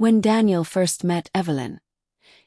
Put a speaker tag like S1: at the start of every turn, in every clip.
S1: When Daniel first met Evelyn,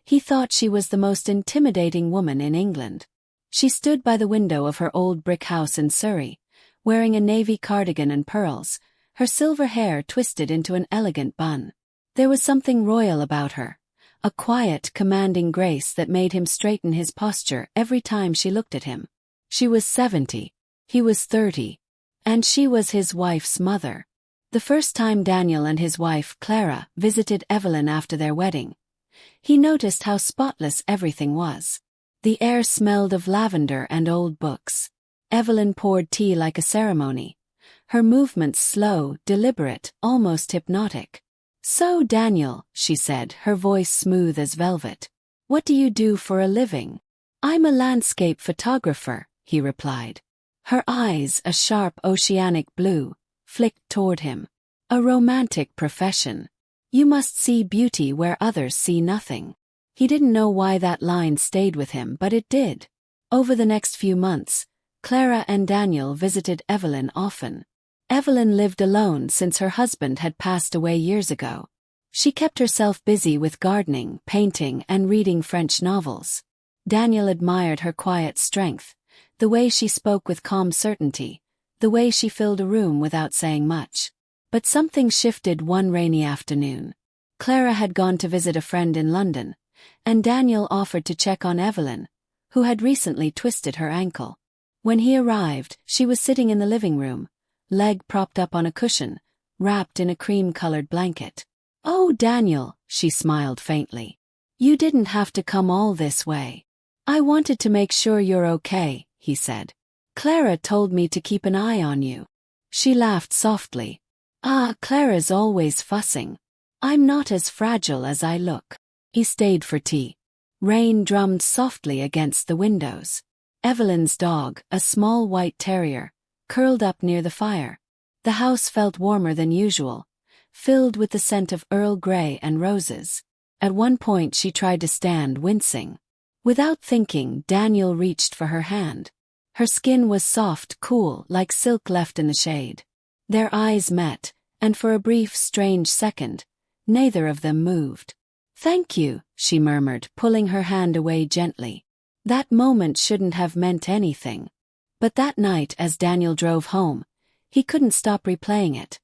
S1: he thought she was the most intimidating woman in England. She stood by the window of her old brick house in Surrey, wearing a navy cardigan and pearls, her silver hair twisted into an elegant bun. There was something royal about her, a quiet, commanding grace that made him straighten his posture every time she looked at him. She was 70, he was 30, and she was his wife's mother. The first time Daniel and his wife, Clara, visited Evelyn after their wedding, he noticed how spotless everything was. The air smelled of lavender and old books. Evelyn poured tea like a ceremony, her movements slow, deliberate, almost hypnotic. "So, Daniel," she said, her voice smooth as velvet, "what do you do for a living?" "I'm a landscape photographer," he replied. Her eyes, a sharp oceanic blue, flicked toward him. "A romantic profession. You must see beauty where others see nothing." He didn't know why that line stayed with him, but it did. Over the next few months, Clara and Daniel visited Evelyn often. Evelyn lived alone since her husband had passed away years ago. She kept herself busy with gardening, painting, and reading French novels. Daniel admired her quiet strength, the way she spoke with calm certainty, the way she filled a room without saying much. But something shifted one rainy afternoon. Clara had gone to visit a friend in London, and Daniel offered to check on Evelyn, who had recently twisted her ankle. When he arrived, she was sitting in the living room, leg propped up on a cushion, wrapped in a cream-colored blanket. "Oh, Daniel," she smiled faintly. "You didn't have to come all this way." "I wanted to make sure you're okay," he said. "Clara told me to keep an eye on you." She laughed softly. "Ah, Clara's always fussing. I'm not as fragile as I look." He stayed for tea. Rain drummed softly against the windows. Evelyn's dog, a small white terrier, curled up near the fire. The house felt warmer than usual, filled with the scent of Earl Grey and roses. At one point she tried to stand, wincing. Without thinking, Daniel reached for her hand. Her skin was soft, cool, like silk left in the shade. Their eyes met, and for a brief, strange second, neither of them moved. "Thank you," she murmured, pulling her hand away gently. That moment shouldn't have meant anything. But that night, as Daniel drove home, he couldn't stop replaying it.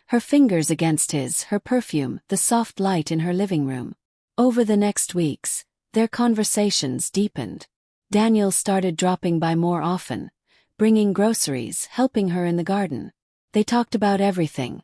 S1: Her fingers against his, her perfume, the soft light in her living room. Over the next weeks, their conversations deepened. Daniel started dropping by more often, bringing groceries, helping her in the garden. They talked about everything: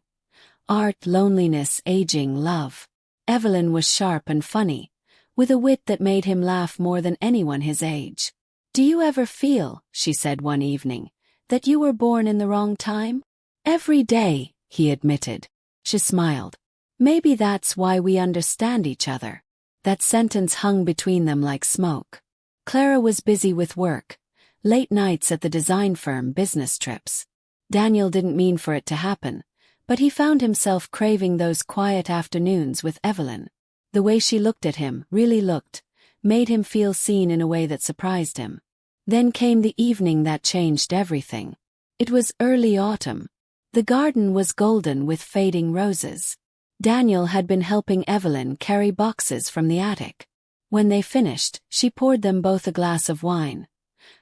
S1: art, loneliness, aging, love. Evelyn was sharp and funny, with a wit that made him laugh more than anyone his age. "Do you ever feel," she said one evening, "that you were born in the wrong time?" "Every day," he admitted. She smiled. "Maybe that's why we understand each other." That sentence hung between them like smoke. Clara was busy with work, late nights at the design firm, business trips. Daniel didn't mean for it to happen, but he found himself craving those quiet afternoons with Evelyn. The way she looked at him, really looked, made him feel seen in a way that surprised him. Then came the evening that changed everything. It was early autumn. The garden was golden with fading roses. Daniel had been helping Evelyn carry boxes from the attic. When they finished, she poured them both a glass of wine,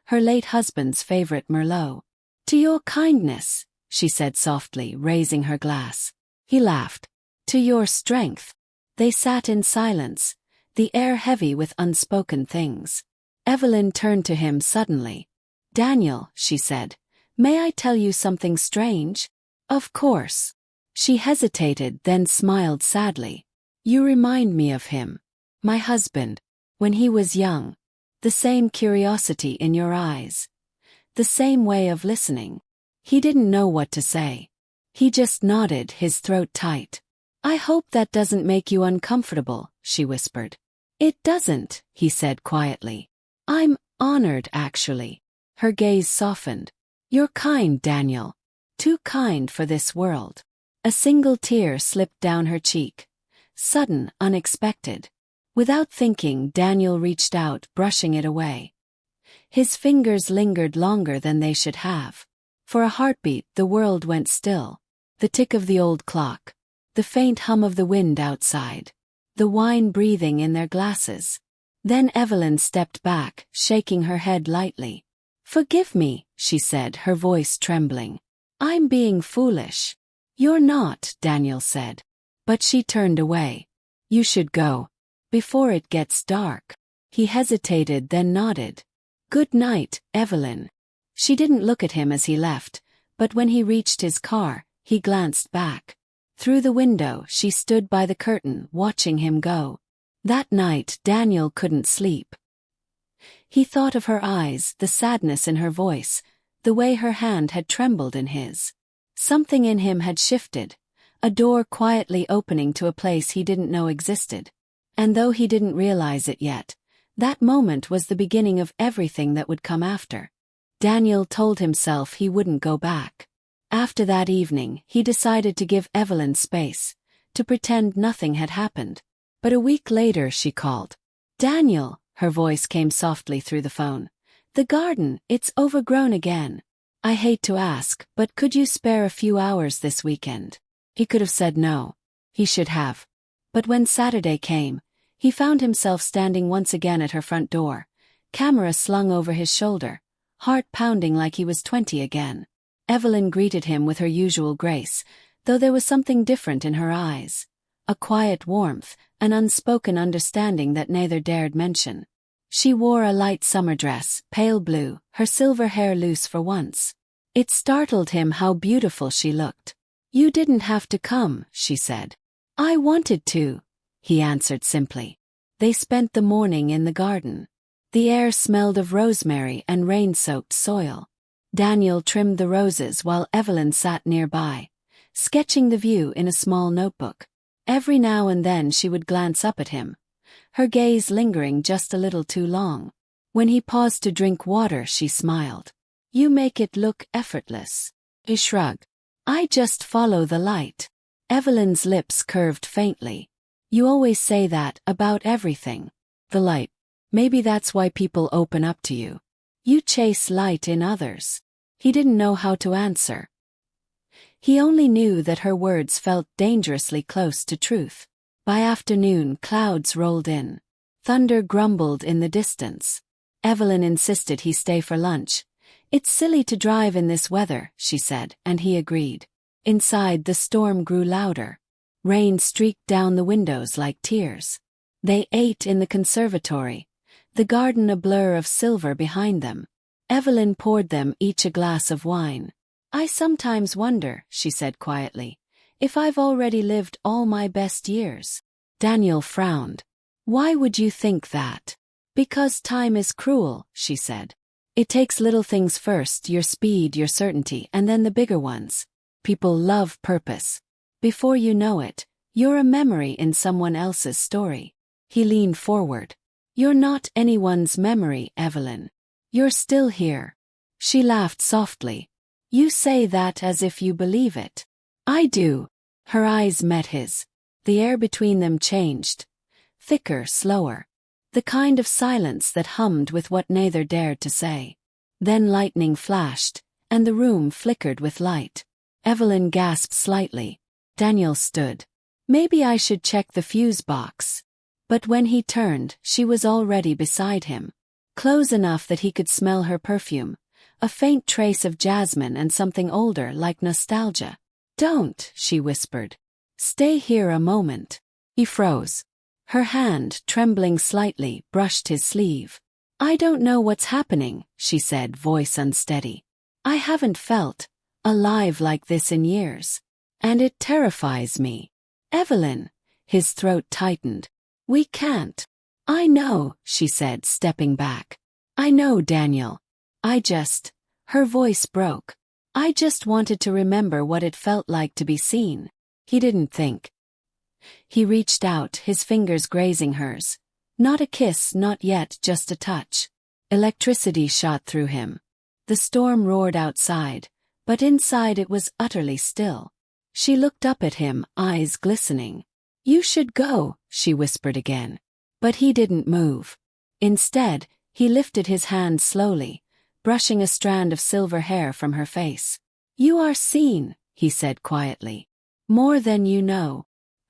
S1: her late husband's favorite Merlot. "To your kindness," she said softly, raising her glass. He laughed. "To your strength." They sat in silence, the air heavy with unspoken things. Evelyn turned to him suddenly. "Daniel," she said, "may I tell you something strange?" "Of course." She hesitated, then smiled sadly. "You remind me of him. My husband. When he was young. The same curiosity in your eyes. The same way of listening." He didn't know what to say. He just nodded, his throat tight. "I hope that doesn't make you uncomfortable," she whispered. "It doesn't," he said quietly. "I'm honored, actually." Her gaze softened. "You're kind, Daniel. Too kind for this world." A single tear slipped down her cheek. Sudden, unexpected. Without thinking, Daniel reached out, brushing it away. His fingers lingered longer than they should have. For a heartbeat, the world went still. The tick of the old clock. the faint hum of the wind outside, the wine breathing in their glasses. Then Evelyn stepped back, shaking her head lightly. "Forgive me," she said, her voice trembling. "I'm being foolish." "You're not," Daniel said. But she turned away. "You should go. Before it gets dark." He hesitated, then nodded. "Good night, Evelyn." She didn't look at him as he left, but when he reached his car, he glanced back. Through the window, she stood by the curtain, watching him go. That night, Daniel couldn't sleep. He thought of her eyes, the sadness in her voice, the way her hand had trembled in his. Something in him had shifted, a door quietly opening to a place he didn't know existed. And though he didn't realize it yet, that moment was the beginning of everything that would come after. Daniel told himself he wouldn't go back. After that evening, he decided to give Evelyn space, to pretend nothing had happened. But a week later she called. "Daniel," her voice came softly through the phone. "The garden, it's overgrown again. I hate to ask, but could you spare a few hours this weekend?" He could have said no. He should have. But when Saturday came, he found himself standing once again at her front door, camera slung over his shoulder, heart pounding like he was 20 again. Evelyn greeted him with her usual grace, though there was something different in her eyes. A quiet warmth, an unspoken understanding that neither dared mention. She wore a light summer dress, pale blue, her silver hair loose for once. It startled him how beautiful she looked. "You didn't have to come," she said. "I wanted to," he answered simply. They spent the morning in the garden. The air smelled of rosemary and rain-soaked soil. Daniel trimmed the roses while Evelyn sat nearby, sketching the view in a small notebook. Every now and then she would glance up at him, her gaze lingering just a little too long. When he paused to drink water, she smiled. "You make it look effortless." He shrugged. "I just follow the light." Evelyn's lips curved faintly. "You always say that about everything." "The light. Maybe that's why people open up to you. You chase light in others." He didn't know how to answer. He only knew that her words felt dangerously close to truth. By afternoon, clouds rolled in. Thunder grumbled in the distance. Evelyn insisted he stay for lunch. "It's silly to drive in this weather," she said, and he agreed. Inside, the storm grew louder. Rain streaked down the windows like tears. They ate in the conservatory, the garden a blur of silver behind them. Evelyn poured them each a glass of wine. "I sometimes wonder," she said quietly, "if I've already lived all my best years." Daniel frowned. "Why would you think that?" "Because time is cruel," she said. "It takes little things first, your speed, your certainty, and then the bigger ones. People love purpose. Before you know it, you're a memory in someone else's story." He leaned forward. "You're not anyone's memory, Evelyn. You're still here." She laughed softly. "You say that as if you believe it." "I do." Her eyes met his. The air between them changed. Thicker, slower. The kind of silence that hummed with what neither dared to say. Then lightning flashed, and the room flickered with light. Evelyn gasped slightly. Daniel stood. "Maybe I should check the fuse box." But when he turned, she was already beside him. Close enough that he could smell her perfume, a faint trace of jasmine and something older like nostalgia. "Don't," she whispered. "Stay here a moment." He froze. Her hand, trembling slightly, brushed his sleeve. "I don't know what's happening," she said, voice unsteady. "I haven't felt alive like this in years. And it terrifies me." "Evelyn." His throat tightened. "We can't." "I know," she said, stepping back. "I know, Daniel. Her voice broke. "I just wanted to remember what it felt like to be seen." He didn't think. He reached out, his fingers grazing hers. Not a kiss, not yet, just a touch. Electricity shot through him. The storm roared outside, but inside it was utterly still. She looked up at him, eyes glistening. "You should go," she whispered again. But he didn't move. Instead, he lifted his hand slowly, brushing a strand of silver hair from her face. "You are seen," he said quietly. "More than you know."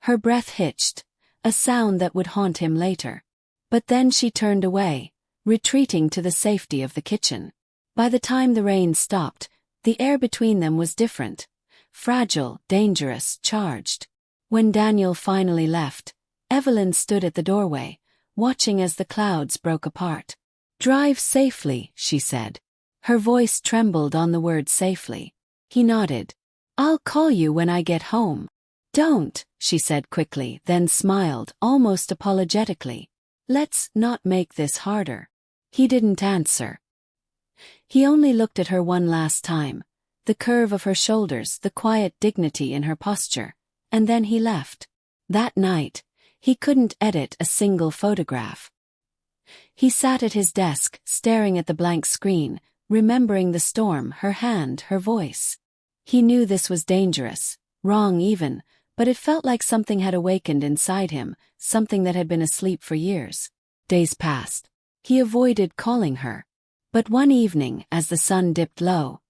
S1: Her breath hitched, a sound that would haunt him later. But then she turned away, retreating to the safety of the kitchen. By the time the rain stopped, the air between them was different. Fragile, dangerous, charged. When Daniel finally left, Evelyn stood at the doorway, watching as the clouds broke apart. "Drive safely," she said. Her voice trembled on the word safely. He nodded. "I'll call you when I get home." "Don't," she said quickly, then smiled, almost apologetically. "Let's not make this harder." He didn't answer. He only looked at her one last time, the curve of her shoulders, the quiet dignity in her posture, and then he left. That night, he couldn't edit a single photograph. He sat at his desk, staring at the blank screen, remembering the storm, her hand, her voice. He knew this was dangerous, wrong even, but it felt like something had awakened inside him, something that had been asleep for years. Days passed. He avoided calling her. But one evening, as the sun dipped low,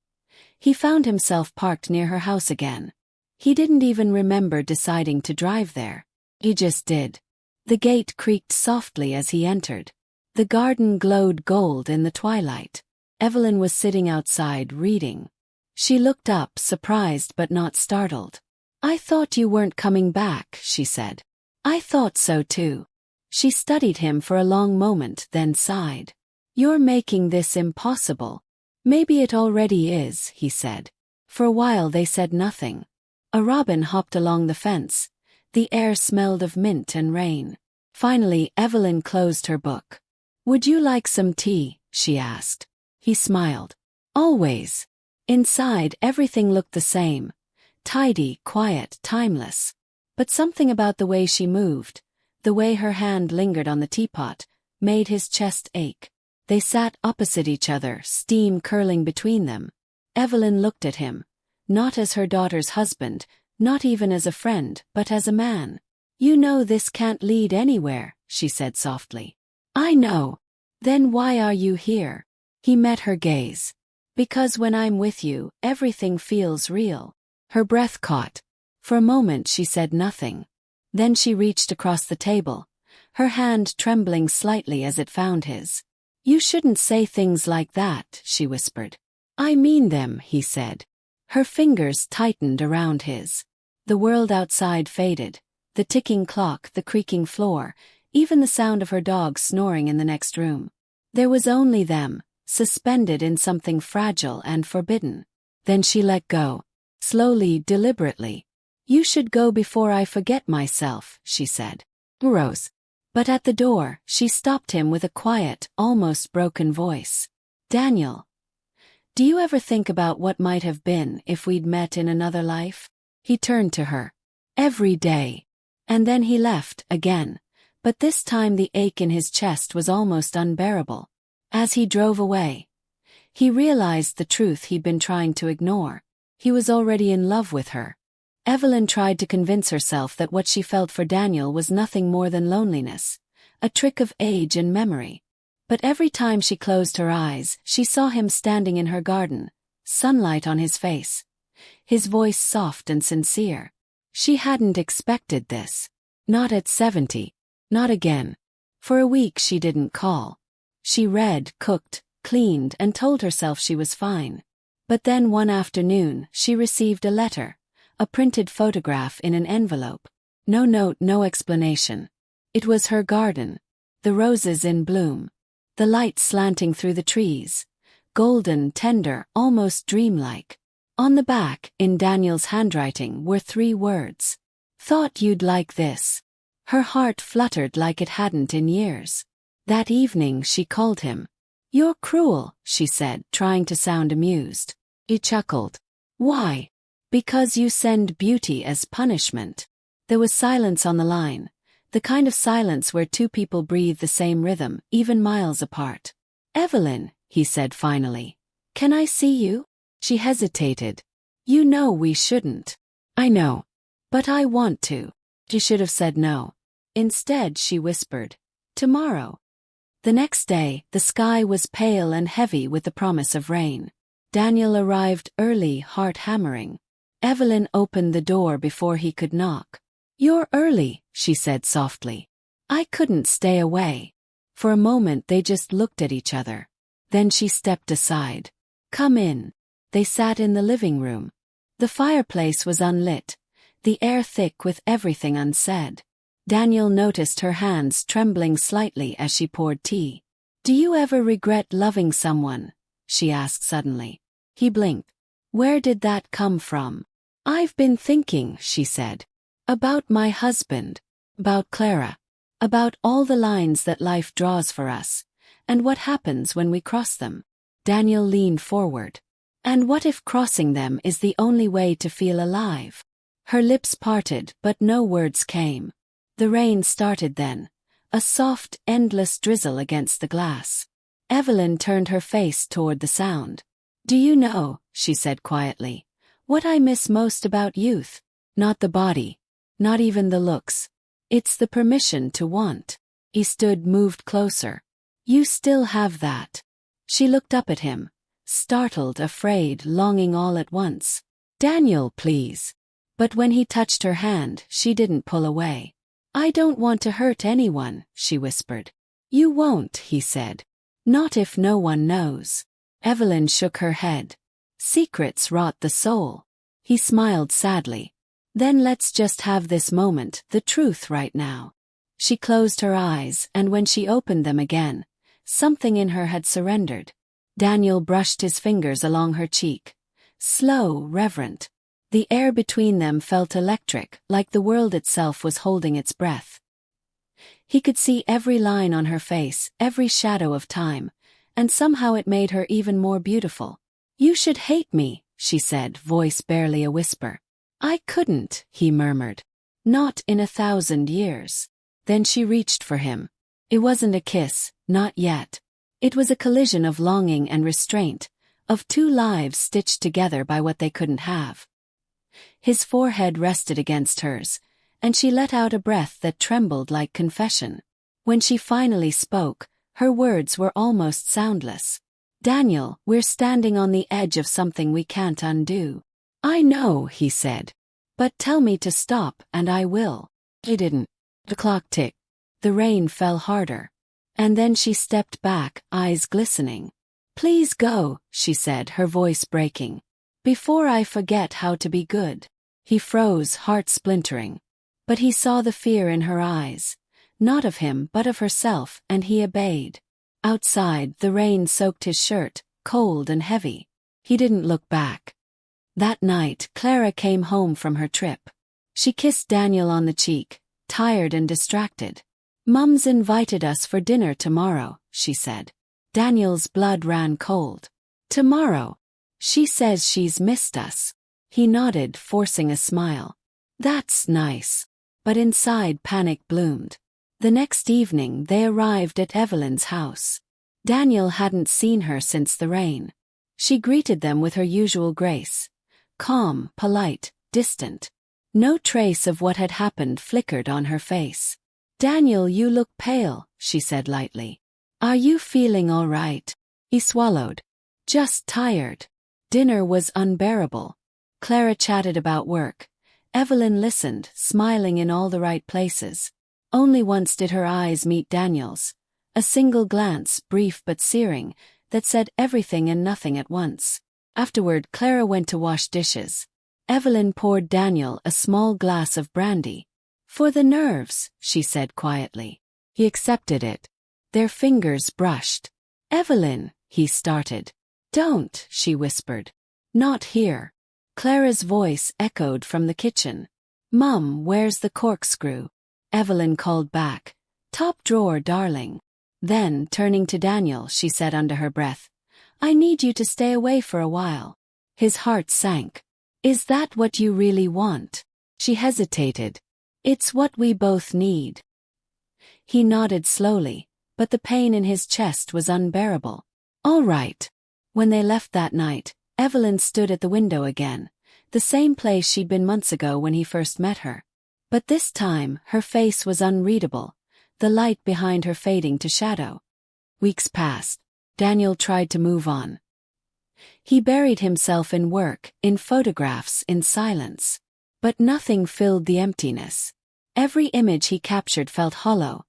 S1: he found himself parked near her house again. He didn't even remember deciding to drive there. He just did. The gate creaked softly as he entered. The garden glowed gold in the twilight. Evelyn was sitting outside, reading. She looked up, surprised but not startled. "I thought you weren't coming back," she said. "I thought so too." She studied him for a long moment, then sighed. "You're making this impossible." "Maybe it already is," he said. For a while they said nothing. A robin hopped along the fence. The air smelled of mint and rain. Finally, Evelyn closed her book. "Would you like some tea?" she asked. He smiled. "Always." Inside, everything looked the same. Tidy, quiet, timeless. But something about the way she moved, the way her hand lingered on the teapot, made his chest ache. They sat opposite each other, steam curling between them. Evelyn looked at him, not as her daughter's husband, not even as a friend, but as a man. "You know this can't lead anywhere," she said softly. "I know. Then why are you here?" He met her gaze. "Because when I'm with you, everything feels real." Her breath caught. For a moment she said nothing. Then she reached across the table, her hand trembling slightly as it found his. "You shouldn't say things like that," she whispered. "I mean them," he said. Her fingers tightened around his. The world outside faded, the ticking clock, the creaking floor, even the sound of her dog snoring in the next room. There was only them, suspended in something fragile and forbidden. Then she let go. Slowly, deliberately. "You should go before I forget myself," she said. Rose. But at the door, she stopped him with a quiet, almost broken voice. "Daniel, do you ever think about what might have been if we'd met in another life?" He turned to her. "Every day." And then he left, again. But this time the ache in his chest was almost unbearable. As he drove away, he realized the truth he'd been trying to ignore. He was already in love with her. Evelyn tried to convince herself that what she felt for Daniel was nothing more than loneliness, a trick of age and memory. But every time she closed her eyes, she saw him standing in her garden, sunlight on his face, his voice soft and sincere. She hadn't expected this. Not at 70. Not again. For a week she didn't call. She read, cooked, cleaned, and told herself she was fine. But then one afternoon, she received a letter, a printed photograph in an envelope. No note, no explanation. It was her garden. The roses in bloom. The light slanting through the trees. Golden, tender, almost dreamlike. On the back, in Daniel's handwriting, were 3 words. "Thought you'd like this." Her heart fluttered like it hadn't in years. That evening she called him. "You're cruel," she said, trying to sound amused. He chuckled. "Why?" "Because you send beauty as punishment." There was silence on the line, the kind of silence where 2 people breathe the same rhythm, even miles apart. "Evelyn," he said finally, "can I see you?" She hesitated. "You know we shouldn't." "I know. But I want to." She should have said no. Instead she whispered, "Tomorrow." The next day, the sky was pale and heavy with the promise of rain. Daniel arrived early, heart hammering. Evelyn opened the door before he could knock. "You're early," she said softly. "I couldn't stay away." For a moment they just looked at each other. Then she stepped aside. "Come in." They sat in the living room. The fireplace was unlit, the air thick with everything unsaid. Daniel noticed her hands trembling slightly as she poured tea. "Do you ever regret loving someone?" she asked suddenly. He blinked. "Where did that come from?" "I've been thinking," she said. "About my husband. About Clara. About all the lines that life draws for us, and what happens when we cross them." Daniel leaned forward. "And what if crossing them is the only way to feel alive?" Her lips parted, but no words came. The rain started then, a soft, endless drizzle against the glass. Evelyn turned her face toward the sound. "Do you know," she said quietly, "what I miss most about youth? Not the body. Not even the looks. It's the permission to want." He stood, moved closer. "You still have that." She looked up at him, startled, afraid, longing all at once. "Daniel, please." But when he touched her hand, she didn't pull away. "I don't want to hurt anyone," she whispered. "You won't," he said. "Not if no one knows." Evelyn shook her head. "Secrets rot the soul." He smiled sadly. "Then let's just have this moment, the truth right now." She closed her eyes, and when she opened them again, something in her had surrendered. Daniel brushed his fingers along her cheek. Slow, reverent. The air between them felt electric, like the world itself was holding its breath. He could see every line on her face, every shadow of time, and somehow it made her even more beautiful. "You should hate me," she said, voice barely a whisper. "I couldn't," he murmured. "Not in 1,000 years." Then she reached for him. It wasn't a kiss, not yet. It was a collision of longing and restraint, of two lives stitched together by what they couldn't have. His forehead rested against hers, and she let out a breath that trembled like confession. When she finally spoke, her words were almost soundless. "Daniel, we're standing on the edge of something we can't undo." "I know," he said. "But tell me to stop, and I will." He didn't. The clock ticked. The rain fell harder. And then she stepped back, eyes glistening. "Please go," she said, her voice breaking. "Before I forget how to be good." He froze, heart splintering. But he saw the fear in her eyes. Not of him, but of herself, and he obeyed. Outside, the rain soaked his shirt, cold and heavy. He didn't look back. That night, Clara came home from her trip. She kissed Daniel on the cheek, tired and distracted. "Mum's invited us for dinner tomorrow," she said. Daniel's blood ran cold. "Tomorrow? She says she's missed us." He nodded, forcing a smile. "That's nice." But inside panic bloomed. The next evening they arrived at Evelyn's house. Daniel hadn't seen her since the rain. She greeted them with her usual grace. Calm, polite, distant. No trace of what had happened flickered on her face. "Daniel, you look pale," she said lightly. "Are you feeling all right?" He swallowed. "Just tired." Dinner was unbearable. Clara chatted about work. Evelyn listened, smiling in all the right places. Only once did her eyes meet Daniel's. A single glance, brief but searing, that said everything and nothing at once. Afterward, Clara went to wash dishes. Evelyn poured Daniel a small glass of brandy. "For the nerves," she said quietly. He accepted it. Their fingers brushed. "Evelyn," he started. "Don't," she whispered. "Not here." Clara's voice echoed from the kitchen. "Mum, where's the corkscrew?" Evelyn called back. "Top drawer, darling." Then, turning to Daniel, she said under her breath, "I need you to stay away for a while." His heart sank. "Is that what you really want?" She hesitated. "It's what we both need." He nodded slowly, but the pain in his chest was unbearable. "All right." When they left that night, Evelyn stood at the window again, the same place she'd been months ago when he first met her. But this time, her face was unreadable, the light behind her fading to shadow. Weeks passed. Daniel tried to move on. He buried himself in work, in photographs, in silence. But nothing filled the emptiness. Every image he captured felt hollow.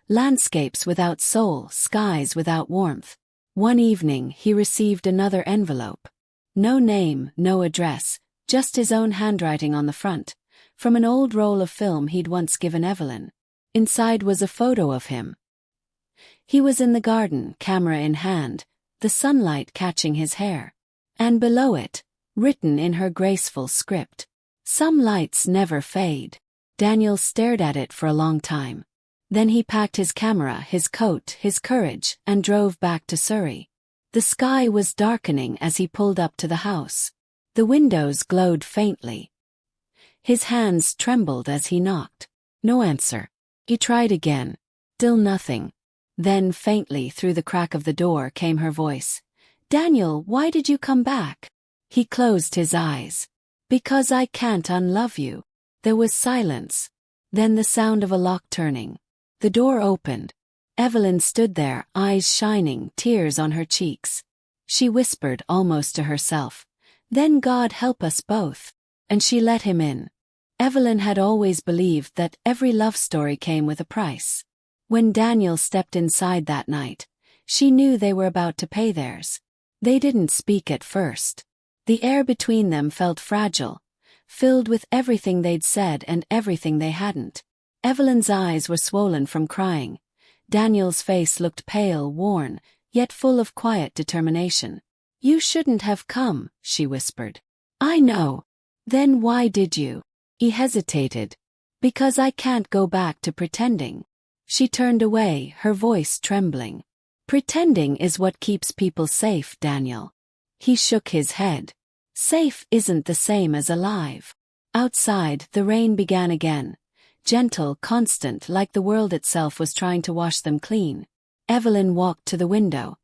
S1: Landscapes without soul, skies without warmth. One evening, he received another envelope. No name, no address, just his own handwriting on the front, from an old roll of film he'd once given Evelyn. Inside was a photo of him. He was in the garden, camera in hand, the sunlight catching his hair. And below it, written in her graceful script, "Some lights never fade." Daniel stared at it for a long time. Then he packed his camera, his coat, his courage, and drove back to Surrey. The sky was darkening as he pulled up to the house. The windows glowed faintly. His hands trembled as he knocked. No answer. He tried again. Still nothing. Then faintly through the crack of the door came her voice. "Daniel, why did you come back?" He closed his eyes. "Because I can't unlove you." There was silence. Then the sound of a lock turning. The door opened. Evelyn stood there, eyes shining, tears on her cheeks. She whispered almost to herself, "Then God help us both." And she let him in. Evelyn had always believed that every love story came with a price. When Daniel stepped inside that night, she knew they were about to pay theirs. They didn't speak at first. The air between them felt fragile, filled with everything they'd said and everything they hadn't. Evelyn's eyes were swollen from crying. Daniel's face looked pale, worn, yet full of quiet determination. "You shouldn't have come," she whispered. "I know." "Then why did you?" He hesitated. "Because I can't go back to pretending." She turned away, her voice trembling. "Pretending is what keeps people safe, Daniel." He shook his head. "Safe isn't the same as alive." Outside, the rain began again. Gentle, constant, like the world itself was trying to wash them clean. Evelyn walked to the window,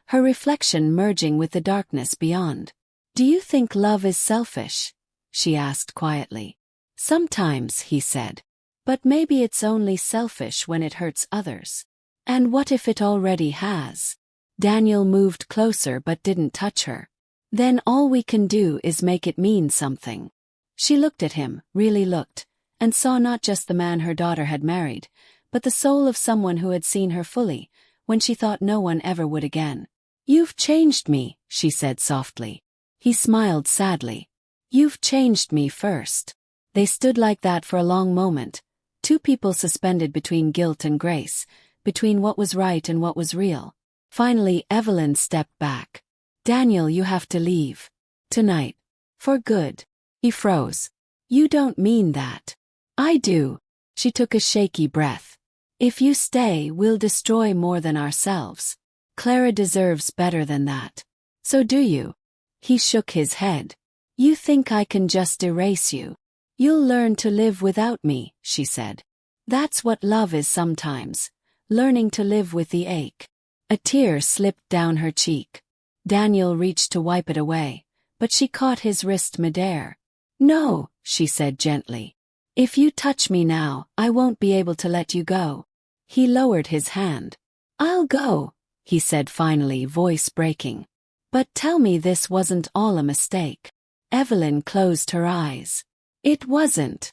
S1: her reflection merging with the darkness beyond. "Do you think love is selfish?" she asked quietly. "Sometimes," he said. "But maybe it's only selfish when it hurts others." "And what if it already has?" Daniel moved closer but didn't touch her. "Then all we can do is make it mean something." She looked at him, really looked, and saw not just the man her daughter had married, but the soul of someone who had seen her fully, when she thought no one ever would again. "You've changed me," she said softly. He smiled sadly. "You've changed me first." They stood like that for a long moment, two people suspended between guilt and grace, between what was right and what was real. Finally, Evelyn stepped back. "Daniel, you have to leave. Tonight. For good." He froze. "You don't mean that." "I do." She took a shaky breath. "If you stay, we'll destroy more than ourselves. Clara deserves better than that." "So do you?" He shook his head. "You think I can just erase you? You'll learn to live without me," she said. "That's what love is sometimes, learning to live with the ache." A tear slipped down her cheek. Daniel reached to wipe it away, but she caught his wrist midair. "No," she said gently. "If you touch me now, I won't be able to let you go." He lowered his hand. "I'll go," he said finally, voice breaking. "But tell me this wasn't all a mistake." Evelyn closed her eyes. "It wasn't."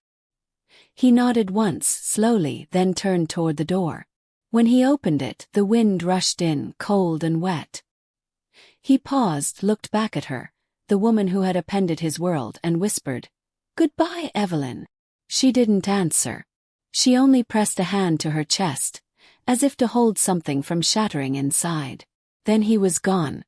S1: He nodded once, slowly, then turned toward the door. When he opened it, the wind rushed in, cold and wet. He paused, looked back at her, the woman who had upended his world, and whispered, "Goodbye, Evelyn." She didn't answer. She only pressed a hand to her chest, as if to hold something from shattering inside. Then he was gone.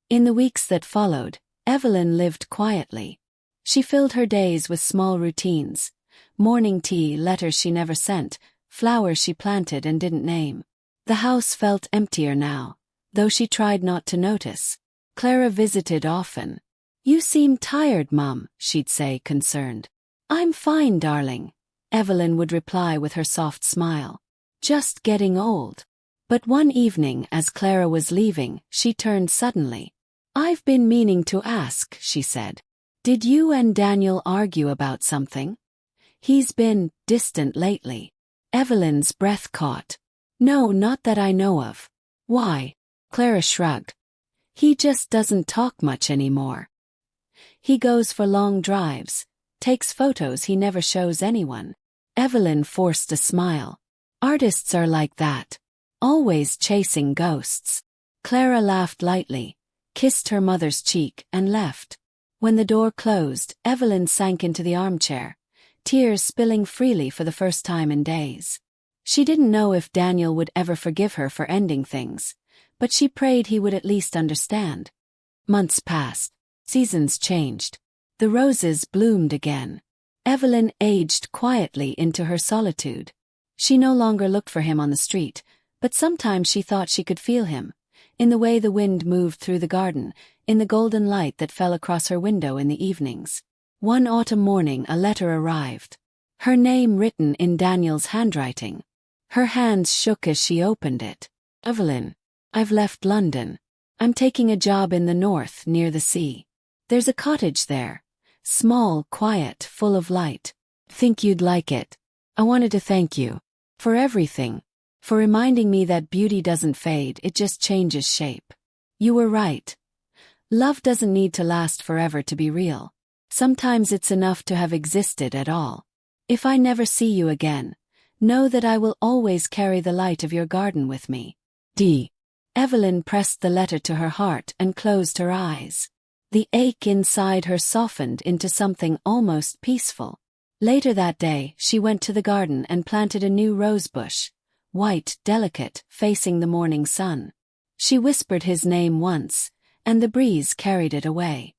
S1: In the weeks that followed, Evelyn lived quietly. She filled her days with small routines. Morning tea, letters she never sent, flowers she planted and didn't name. The house felt emptier now, though she tried not to notice. Clara visited often. "You seem tired, Mum," she'd say, concerned. "I'm fine, darling," Evelyn would reply with her soft smile. "Just getting old." But one evening as Clara was leaving, she turned suddenly. "I've been meaning to ask," she said. "Did you and Daniel argue about something? He's been distant lately." Evelyn's breath caught. "No, not that I know of." "Why?" Clara shrugged. "He just doesn't talk much anymore. He goes for long drives, takes photos he never shows anyone." Evelyn forced a smile. Artists are like that. Always chasing ghosts. Clara laughed lightly, kissed her mother's cheek, and left. When the door closed, Evelyn sank into the armchair, tears spilling freely for the first time in days. She didn't know if Daniel would ever forgive her for ending things, but she prayed he would at least understand. Months passed. Seasons changed. The roses bloomed again. Evelyn aged quietly into her solitude. She no longer looked for him on the street, but sometimes she thought she could feel him, in the way the wind moved through the garden, in the golden light that fell across her window in the evenings. One autumn morning a letter arrived. Her name written in Daniel's handwriting. Her hands shook as she opened it. Evelyn, I've left London. I'm taking a job in the north near the sea. There's a cottage there. Small, quiet, full of light. Think you'd like it. I wanted to thank you. For everything. For reminding me that beauty doesn't fade, it just changes shape. You were right. Love doesn't need to last forever to be real. Sometimes it's enough to have existed at all. If I never see you again, know that I will always carry the light of your garden with me. D. Evelyn pressed the letter to her heart and closed her eyes. The ache inside her softened into something almost peaceful. Later that day, she went to the garden and planted a new rose bush, white, delicate, facing the morning sun. She whispered his name once, and the breeze carried it away.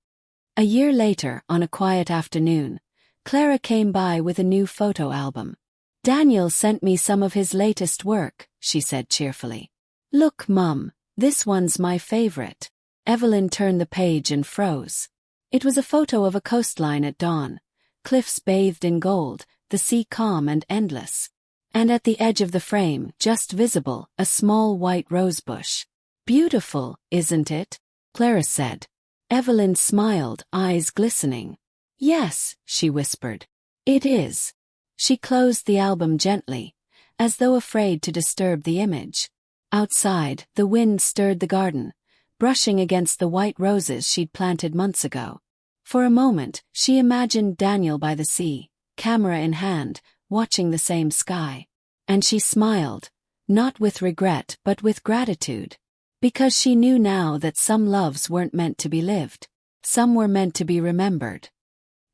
S1: A year later, on a quiet afternoon, Clara came by with a new photo album. Daniel sent me some of his latest work, she said cheerfully. Look, Mum, this one's my favorite. Evelyn turned the page and froze. It was a photo of a coastline at dawn, cliffs bathed in gold, the sea calm and endless. And at the edge of the frame, just visible, a small white rosebush. Beautiful, isn't it? Clara said. Evelyn smiled, eyes glistening. Yes, she whispered. It is. She closed the album gently, as though afraid to disturb the image. Outside, the wind stirred the garden, brushing against the white roses she'd planted months ago. For a moment, she imagined Daniel by the sea, camera in hand, watching the same sky. And she smiled, not with regret but with gratitude. Because she knew now that some loves weren't meant to be lived. Some were meant to be remembered.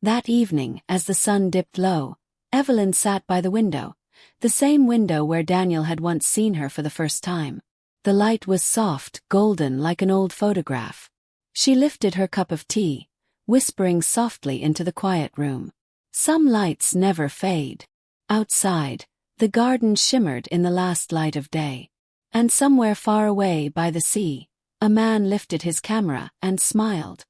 S1: That evening, as the sun dipped low, Evelyn sat by the window, the same window where Daniel had once seen her for the first time. The light was soft, golden like an old photograph. She lifted her cup of tea, whispering softly into the quiet room. Some lights never fade. Outside, the garden shimmered in the last light of day. And somewhere far away by the sea, a man lifted his camera and smiled.